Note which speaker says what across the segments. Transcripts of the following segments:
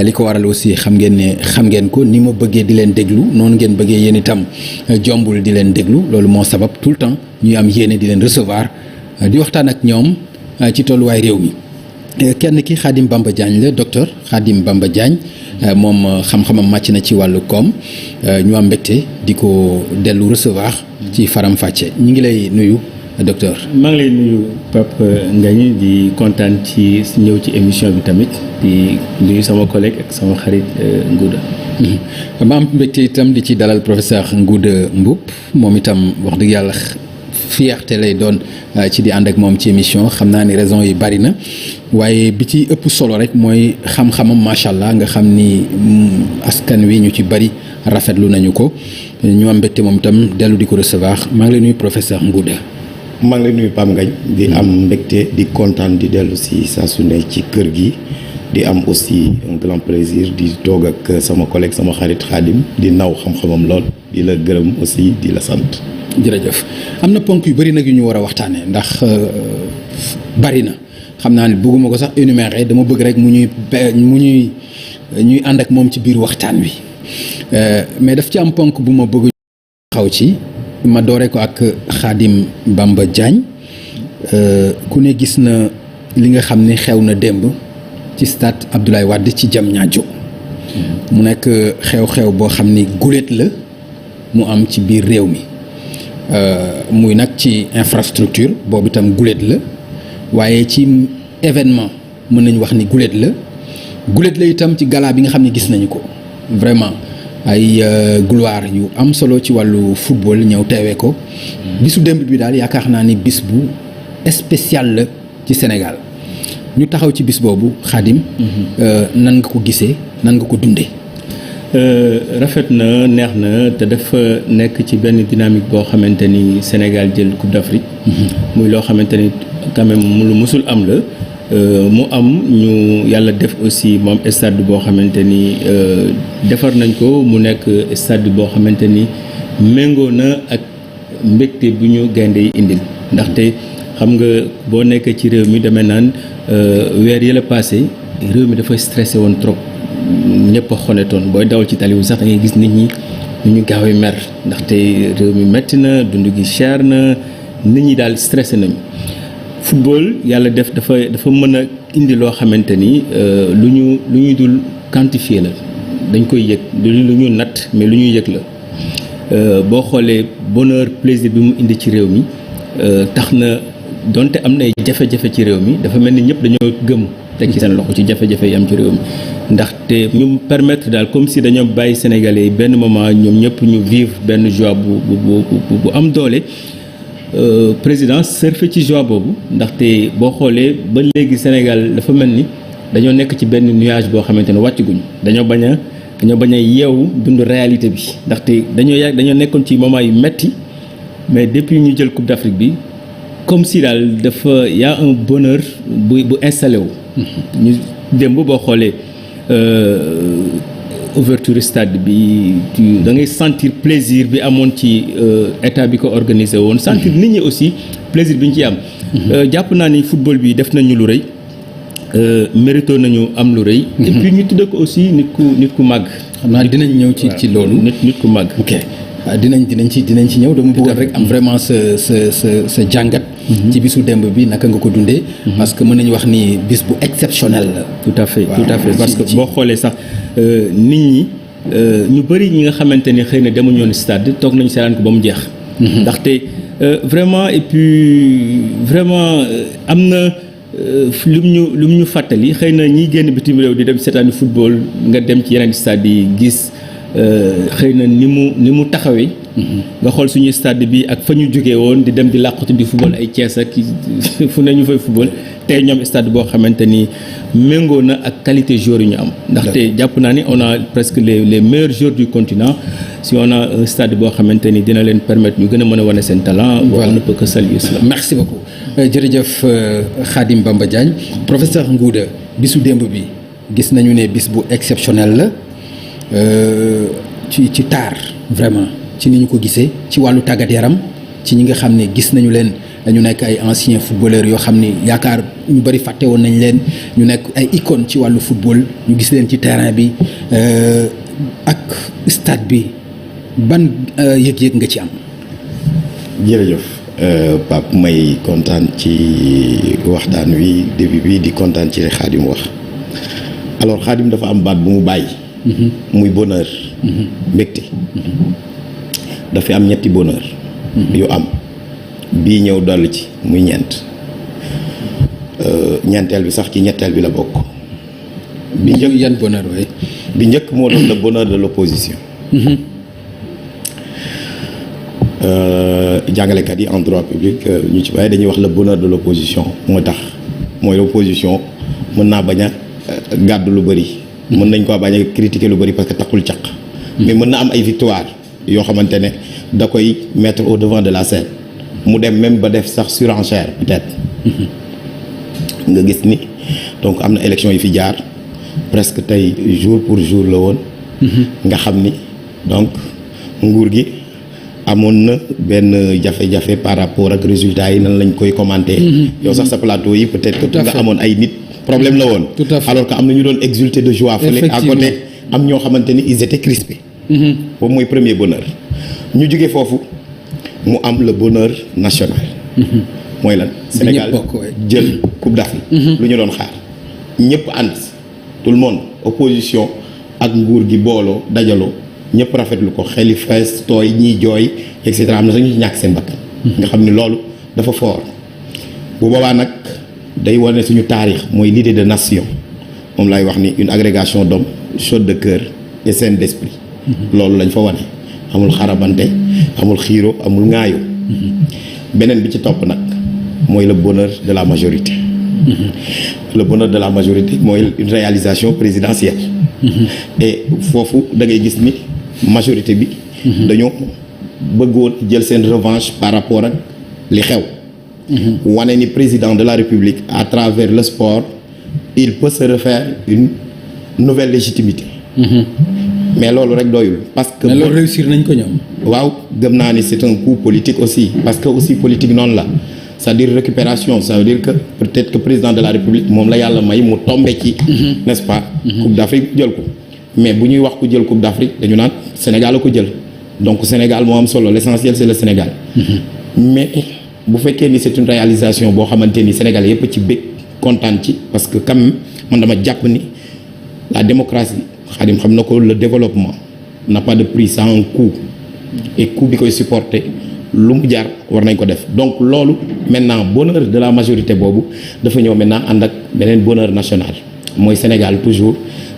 Speaker 1: li ko waral aussi xam ngeen ko ni ma bëggee di leen déglu noonu ngeen bëggee yéen itam jombul di leen déglu loolu moo sabab tout le temps ñuy am yéene di leen recevoir di waxtaan ak ñoom ci tolluwaay réew mi. kenn ki Khadim Bamba Diagne la docteur Khadim Bamba Diagne moom xam-xamam màcc na ci wàllu koom ñu am mbégte di ko dellu recevoir ci Faram Facce ñu ngi lay nuyu docteur.
Speaker 2: maa ngi lay nuyu Pape Ngagne di kontaan ci ñëw ci émission bi tamit di nuyu sama collègue ak sama xarit Ngouda.
Speaker 1: ma am mbégte itam di ci dalal professeur Ngouda Mboup moom itam wax dëgg yàlla fierté lay doon ci di ànd ak moom ci émission xam naa ni raison yi bari na waaye bi ci ëpp solo rek mooy xam-xamam macha allah nga xam ni askan wi ñu ci bari rafetlu nañu ko ñu am mbégte moom itam dellu di ko recevoir maa ngi lay nuyu professeur Ngouda.
Speaker 3: maa ngi lay nuyu Pape Ngagne di am mbégte di kontaan di dellu si saa su ne ci kër gi di am aussi un grand plaisir di toog ak sama collègue sama xarit Khadim di naw xam-xamam lool di la gërëm aussi di la sant.
Speaker 1: jërëjëf am na ponk yu bëri nag yu ñu war a waxtaanee ndax bari na xam naa ne bëgguma ko sax énumérer dama bëgg rek ñuy ànd ak moom ci biir waxtaan wi mais daf ci am ponk bu ma bëgg xaw ci ma doore ko ak Khadim Bamba Diagne ku ne gis na li nga xam ne xew na démb ci stade Abdoulaye Wade ci Diamniadio mu nekk xew-xew boo xam ni guléet la mu am ci biir réew mi muy nag ci infrastructure boobu itam guléet la waaye ci événement mën nañu wax ni guléet la itam ci gala bi nga xam ne gis nañu ko vraiment ay gloire yu am solo ci wàllu football ñëw teewee ko bisu démb bi daal yaakaar naa ni bis bu spécial la ci Sénégal ñu taxaw ci bis boobu Khadim nan nga ko gisee nan nga ko dundee.
Speaker 2: rafet na neex na te dafa nekk ci benn dynamique boo xamante ni Sénégal jël Coupe d'Afrique muy loo xamante ni quand même lu musul am la mu am ñu yàlla def aussi moom stade boo xamante ni defar nañ ko mu nekk stade boo xamante ni méngoo na ak mbégte bu ñu gaynde yi indil ndaxte xam nga boo nekkee ci réew mi demee naan weer yi la passé réew mi dafa stressé woon trop ñëpp a xonetoon booy dawal ci tali bi sax da ngay gis nit ñi ñu ñu gaawee mer ndaxte réew mi metti na dund gi cher na nit ñi daal stressé nañu football yàlla def dafa mën a indi loo xamante ni lu ñuy dul quantifier la dañ koy yëg lu ñu natt mais lu ñuy yëg la boo xoolee bonheur plaisir bi mu indi ci réew mi tax na donte am na ay jafe-jafe ci réew mi dafa mel ni ñëpp dañoo gëm teg ci seen loxo ci jafe-jafe yi am ci réew mi ndaxte ñu permettre daal comme si dañoo bàyyi Sénégalais yi benn moment ñoom ñëpp ñu vivre benn joie bu am doole président surfe ci joie boobu ndaxte boo xoolee ba léegi Sénégal dafa mel ni dañoo nekk ci benn nuage boo xamante ne wàccuguñ dañoo bañ a yeewu dund réalité bi ndaxte dañoo nekkoon ci moment yu metti mais depuis ñu jël Coupe d'Afrique bi comme si daal dafa y a un bonheur bu installé wu. ñu démb boo xoolee ouverture stade bi da ngay sentir plaisir bi amoon ci état bi ko organisé woon. sentir nit ñi aussi plaisir bi ñu ci am. jàpp naa ni football bi def nañu lu rëy mérito nañu am lu rëy. et puis ñu tuddee ko aussi nit ku màgg.
Speaker 1: xam naa dinañ ñëw ci loolu.
Speaker 2: nit ku màgg.
Speaker 1: ok dinañ ci ñëw dama bëggoon rek am vraiment sa jàngat. ci bisu démb bi naka nga ko dundee. parce que mën nañu wax ni bis bu exceptionnel la.
Speaker 2: tout à fait parce que boo xoolee sax nit ñi ñu bëri ñi nga xamante ni xëy na demuñu woon stade toog nañu seetaan ko ba mu jeex. ndaxte vraiment et puis vraiment am na lu mu ñu fàttali xëy na ñiy génn bitim réew di dem seetaani football nga dem ci yeneen stade yi gis. xëy na ni mu taxawee. nga xool suñu stade bi ak fa ñu jógee woon di dem di làqatu di football ay Thiès ak fu ne ñu fay football tey ñoom stade boo xamante ni méngoo na ak qualité joueurs yi ñu am. ndaxte jàpp naa ni on a presque les meilleurs joueurs du continent si on a un stade boo xamante ni dina leen permettre ñu gën a mën a wane seen talent.
Speaker 1: voilà
Speaker 2: on ne peut que saluer cela.
Speaker 1: merci beaucoup jërëjëf Khadim Bamba Diagne professeur Ngouda bisu démb bi gis nañu ne bis bu exceptionnel la. ci taar vraiment ci ni ñu ko gisee ci wàllu tàggat yaram ci ñi nga xam ne gis nañu leen ñu nekk ay anciens footballeurs yoo xam ni yaakaar ñu bëri fàtte woon nañ leen ñu nekk ay icônes ci wàllu football ñu gis leen ci terrain bi ak stade bi ban yëg-yëg nga ci am.
Speaker 3: jërëjëf Pape may kontaan ci waxtaan wi début bi di kontaan ci Khadim wax alors Khadim dafa am baat bu mu bàyyi. muy bonheur. mbégte. dafa am ñetti bonheur. yu am bii ñëw dolli ci muy ñeent ñeenteel bi sax ci ñetteel bi la bokk. bi njëkk
Speaker 1: yan bonheur waaye.
Speaker 3: bi njëkk moo doon le bonheur de l'opposition. jàngalekat yi en droit public ñu ci waaye dañuy wax le bonheur de l'opposition moo tax mooy l'opposition mën naa bañ a gàddu lu bëri. mën nañ ko bañ a critiquer lu bëri parce que taxul caq. mais mën na am ay victoire yoo xamante ne da koy mettre au devant de la scène mu dem même ba def sax surenchère peut-être. nga gis ni donc am na élection yi fi jaar presque tey jour pour jour la woon. nga xam ni donc nguur gi amoon na benn jafe-jafe par rapport ak résultats yi nan lañ koy commenter. yow sax sa plateau yi peut-être que nga amoon ay nit problème la woon.
Speaker 1: tout à fait
Speaker 3: alors que am na ñu doon exulter de joie fële à côté am ñoo xamante ni ils étaient crispés. boobu mooy premier bonheur. ñu jógee foofu mu am le bonheur national. mooy lan Sénégal jël Coupe d'Afrique. lu ñu doon xaar ñëpp ànd tout le monde opposition ak nguur gi booloo dajaloo ñëpp rafetlu ko xeli fees tooy ñiy jooy et cetera am na sax ñu ñàkk seen bakkan. nga xam ni loolu dafa fort bu boobaa nag day wane suñu taarix mooy l'idée de nation moom lay wax ni une agrégation d'hommes chaude de cœur et saine d'esprit. loolu lañ fa wane amul xarabante amul xiiro amul ŋaayo. beneen bi ci topp nag mooy le bonheur de la majorité. le bonheur de la majorité mooy une réalisation présidentielle. et foofu da ngay gis ni majorité bi. dañoo bëggoon jël seen revanche par rapport ak li xew. wane ni président de la République à travers le sport il peut se refaire une nouvelle légitimité. mais loolu rek doyul parce que.
Speaker 1: mais loolu réussir nañ ko ñoom.
Speaker 3: waaw gëm naa ni c'est un coup politique aussi parce que aussi politique noonu la c'est-à-dire récupération ça veut dire que peut-être que président de la République moom la yàlla may mu tombe ci. n'est-ce pas. Coupe d'Afrique jël ko mais bu ñuy wax ku jël Coupe d'Afrique dañu naan Sénégal la ko jël donc Sénégal moo am solo l'essentiel c'est le Sénégal. mais bu fekkee ni c'est une réalisation boo xamante ni Sénégal yëpp ci bëgg kontaan ci parce que quand même man dama jàpp ni la démocratie. Khadim xam na ko le développement n'a pas de prix ça a un coût et coût bi koy supporter lu mu jaar war nañ ko def donc loolu maintenant bonheur de la majorité boobu dafa ñëw maintenant ànd ak beneen bonheur national mooy Sénégal toujours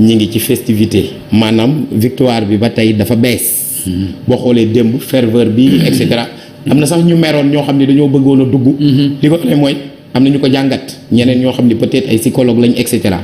Speaker 3: ñi ngi ci festivité maanaam victoire bi ba tey dafa bees. boo xoolee démb ferveur bi et cetera am na sax ñu meroon ñoo xam ne dañoo bëggoon a dugg. li ko ne mooy am na ñu ko jàngat ñeneen ñoo xam ne peut-être ay psychologue lañ et cetera.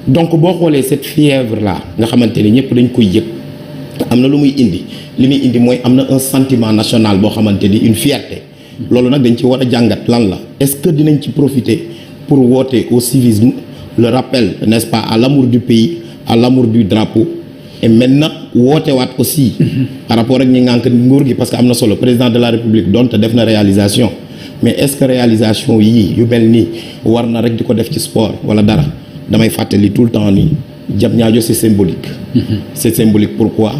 Speaker 3: donc boo xoolee cette fièvre là nga xamante ni ñëpp dañ koy yëg am na lu muy indi li muy indi mooy am na un sentiment national boo xamante ni une fierté loolu nag dañ ci war a jàngat lan la est-ce que dinañ ci profiter pour woote au civisme le rappel n'est-ce pas à l'amour du pays à l'amour du drapeau et maintenant woote waat aussi par rapport ak ñi ngànk nguur gi parce que am na solo président de la République donte def na réalisation mais est-ce que réalisation yii yu mel nii war na rek di ko def ci sport wala dara damay fàttali tout le temps ni Diamniadio c'est symbolique. C'est symbolique pourquoi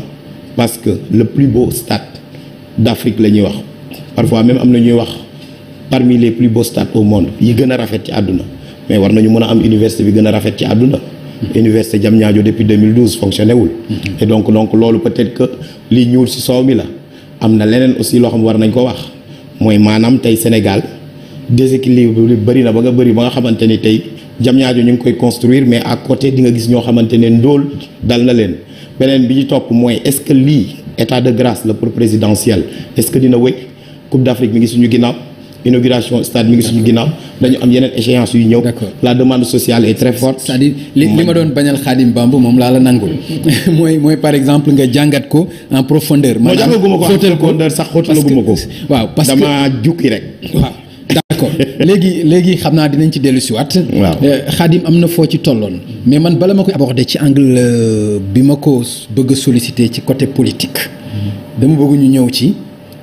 Speaker 3: parce que le plus beau stade d'Afrique la ñuy wax parfois même am na ñuy wax parmi les plus beaux stades au monde yi gën a rafet ci àdduna mais war nañu mën a am université bi gën a rafet ci àdduna. université Diamniadio depuis 2012 fonctionné wul. et donc loolu peut-être que li ñuul ci soow mi la am na leneen aussi loo xam war nañ ko wax mooy maanaam tey Sénégal déséquilibre bi bëri na ba nga xamante ni tey. Diamniadio ñu ngi koy construire mais à côté di nga gis ñoo xamante ne ndóol dal na leen beneen bi ñu topp mooy est-ce que lii état de grâce la pour présidentiel est-ce que dina wéy Coupe d'Afrique mi ngi suñu ginnaaw inauguration stade mi ngi suñu ginnaaw dañu am yeneen échéance yu ñëw. la demande sociale est très forte.
Speaker 1: c'est-à-dire li ma doon bañal Khadim Bamba moom laa la nangul mooy par exemple nga jàngat ko en profondeur.
Speaker 3: maanaam xóotal ko sax xóotalaguma ko.
Speaker 1: waaw parce que
Speaker 3: dama jukki rek.
Speaker 1: waaw. d'accord léegi xam naa dinañ ci dellu si waat.
Speaker 3: waaw
Speaker 1: Khadim am na foo ci tolloon. mais man bala ma koy aborder ci angle bi ma ko bëgg a solliciter ci côté politique. dama bëgg ñu ñëw ci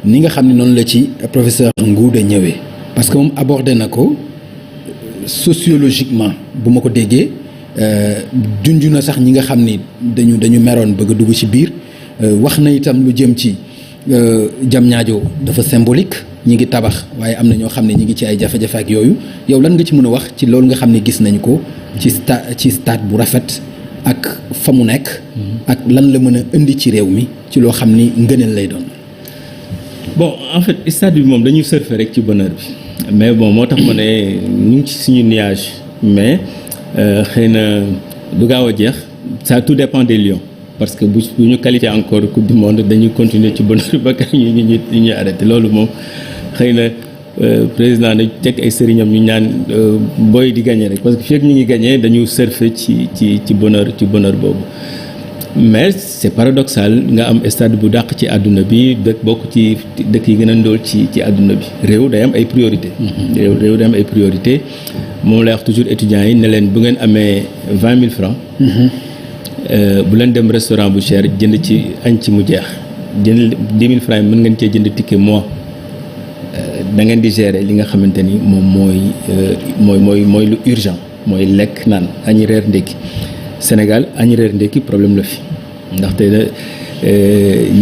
Speaker 1: ni nga xam ne noonu la ci professeur Ngouda ñëwee parce que moom abordé na ko sociologiquement bu ma ko déggee junj na sax ñi nga xam ni dañu meroon bëgg a dugg ci biir wax na itam lu jëm ci Diamniadio dafa symbolique ñi ngi tabax waaye am na ñoo xam ne ñi ngi ci ay jafe-jafe ak yooyu yow lan nga ci mën a wax ci loolu nga xam ne gis nañu ko ci stade bu rafet ak fa mu nekk ak lan la mën a indi ci réew mi ci loo xam ni ngëneel lay doon.
Speaker 2: bon en fait stade bi moom dañuy surfer rek ci bonheur bi mais bon moo tax ma ne ñu ngi ci suñu nuage mais xëy na du gaaw a jeex ça tout dépend des lions parce que bu ñu qualifié encore coupe du monde dañuy continuer ci bonheur bi ba kañ ñu arrêté loolu moom xëy na président dañ teg ay sëriñam ñu ñaan booy di gagné rek parce que fekk ñu ngi gagné dañu surfer ci bonheur boobu. mais c'est paradoxal nga am stade bu dàq ci àdduna bi bokk ci dëkk yi gën a ndóol ci àdduna bi réew day am ay priorité réew day am ay priorité moom lay wax toujours étudiants yi ne leen bu ngeen amee 20 000 francs bu leen dem restaurant bu cher jënd ci añ ci mu jeex jënd 10 000 francs yi mën ngeen cee jënd ticket mois da ngeen di gérer li nga xamante ni moom mooy lu urgent mooy lekk naan añi reer ndékki Sénégal añ reer ndékki problème la fi ndaxte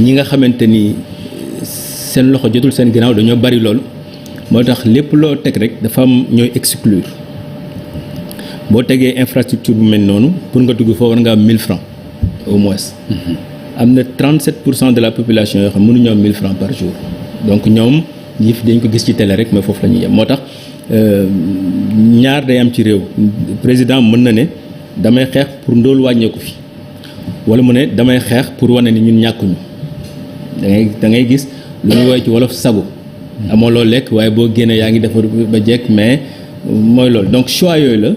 Speaker 2: ñi nga xamante ni seen loxo jotul seen ginnaaw dañoo bari loolu moo tax lépp loo teg rek dafa am ñooy exclure boo tegee infrastructure bu mel noonu pour nga dugg foo war nga am 1000 francs au moins. am na 37% de la population yoo xam mënuñoo am 1000 francs par jour donc ñoom ñi fi dañ ko gis ci télé rek mais foofu la ñuy yem moo tax ñaar day am ci réew président mën na ne. damay xeex pour ndóol wàññeeku fi wala mu ne damay xeex pour wane ni ñun ñàkkuñu da ngay gis lu ñu woy ci wolof sagu amoo loo lekk waaye boo génnee yaa ngi defar ba jekk mais mooy loolu donc choix yooyu la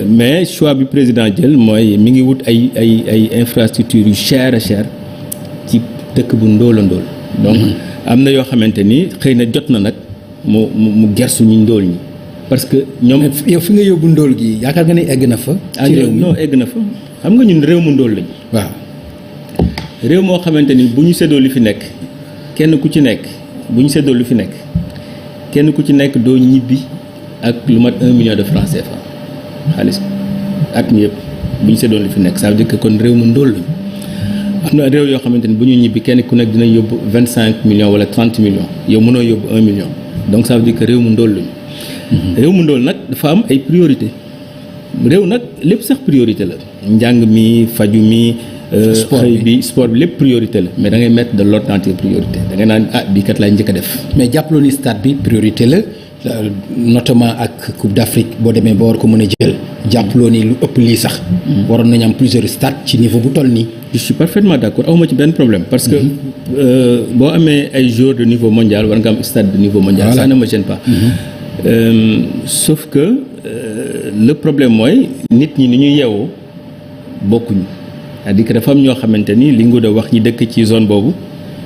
Speaker 2: mais choix bi président jël mooy mi ngi wut ay infrastructures yu cher a cher ci dëkk bu ndóol a ndóol donc am na yoo xamante ni xëy na jot na nag mu gersu ñu ndóol ñi parce que ñoom
Speaker 1: yow fi nga yóbbu ndóol gi yaakaar nga ne egg na fa.
Speaker 2: ci réew mi non egg na fa xam nga ñun réew mu ndóol lañ.
Speaker 1: waaw
Speaker 2: réew moo xamante ni bu ñu séddoo li fi nekk kenn ku ci nekk bu ñu séddoo li fi nekk kenn ku ci nekk doo ñibbi ak lu mat 1 million de francs CFA xaalis at mi yëpp bu ñu séddoo li fi nekk ça veut dire que kon réew mu ndóol lañ am na réew yoo xamante ni bu ñu ñibbi kenn ku nekk dinañ yóbbu 25 millions wala 30 millions yow mënoo yóbbu 1 million donc ça veut dire que réew mu ndóol lañ. réew mu ndóol nag dafa am ay priorité réew nag lépp sax priorité la njàng mi faju mi xëy bi sport bi lépp priorité la mais da ngay mettre de l'ordre dans tes priorités da ngay naan bii kat laay njëkk a def
Speaker 1: mais jàppaloo ni stade bi priorité la notamment ak Coupe d'Afrique boo demee ba war ko mën a jël jàppaloo ni lu ëpp lii sax waroon nañu am plusieurs stades ci niveau bu toll nii.
Speaker 2: je suis parfaitement d'accord awma ci benn problème parce que boo amee ay joueurs de niveau mondial war nga am stade de niveau mondial ça ne me gêne pas sauf que le problème mooy nit ñi ni ñuy yeewoo bokkuñu c'est-à-dire que dafa am ñoo xamante ni li nga doon wax ñi dëkk ci zone boobu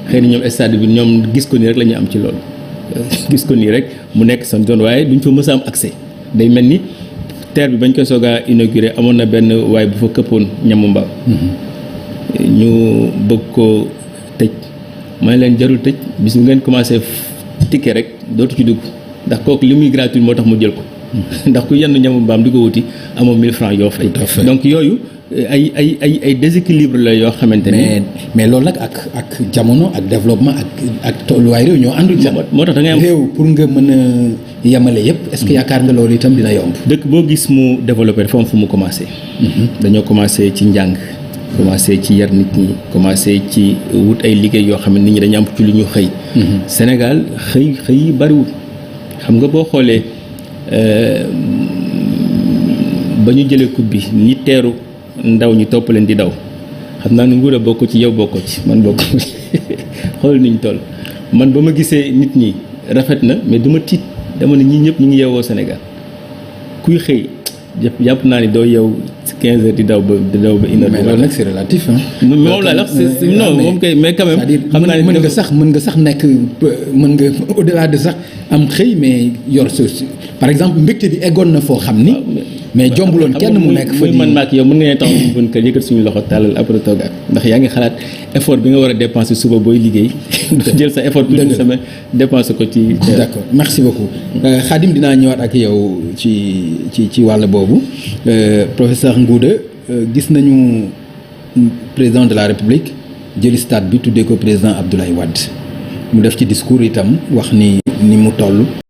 Speaker 2: xëy na ñoom stade bi ñoom gis ko nii rek la ñu am ci loolu gis ko nii rek mu nekk seen zone waaye duñ fa mës a am accès day mel ni terre bi bañ koy soog a inauguré amoon na benn waaye bu fa këppoon ñamu mbaam ñu bëgg ko tëj may leen jarul tëj bis bu ngeen commencé ticket rek dootu ci dugg ndax kooku li muy gratuit moo tax mu jël ko ndax ku yenn ñamu mbaam di ko wuti amoo 1000 francs yoo fay donc yooyu ay déséquilibre la yoo xamante ni
Speaker 1: mais loolu nag ak jamono ak développement ak tolluwaay réew ñoo àndul jamono
Speaker 2: moo tax da ngay am
Speaker 1: réew pour nga mën a yemale yépp est-ce que yaakaar nga loolu itam dina yomb
Speaker 2: dëkk boo gis mu développé dafa am fu mu commencé dañoo commencé ci njàng commencé ci yar nit ñi commencé ci wut ay liggéey yoo xam ne nit ñi dañu am ci lu ñu xëy Sénégal xëy yi bariwul xam nga boo xoolee ba ñu jëlee coupe bi ñi teeru ndaw ñi topp leen di daw xam naa ne nguur a bokk ci yow bokk ci man bokk xool niñ toll man ba ma gisee nit ñi rafet na mais duma tiit dama ne ñii ñëpp ñu ngi yeewoo Sénégal kuy xëy jàpp naa ni doo yeew 15 heures di daw ba une heure.
Speaker 1: mais loolu nag c'est relatif
Speaker 2: moom la wax non moom kay mais quand même.
Speaker 1: xam naa mën nga sax nekk mën nga au-delà de sax am xëy mais yor sa par exemple mbégte bi eggoon na foo xam ni. mais jombuloon kenn mu nekk fa
Speaker 2: muy man maak yow mën nga ne taxaw suñu bën kër yëkkat suñu loxo tàllal après toogaat ndax yaa ngi xalaat effort bi nga war a dépenser suba booy liggéey jël sa effort toute une semaine dépenser ko ci
Speaker 1: d'accord merci beaucoup Khadim dinaa ñëwaat ak yow ci wàll boobu professeur Ngouda gis nañu président de la République jëli stade bi tuddee ko président Abdoulaye Wade mu def ci discours itam wax ni mu toll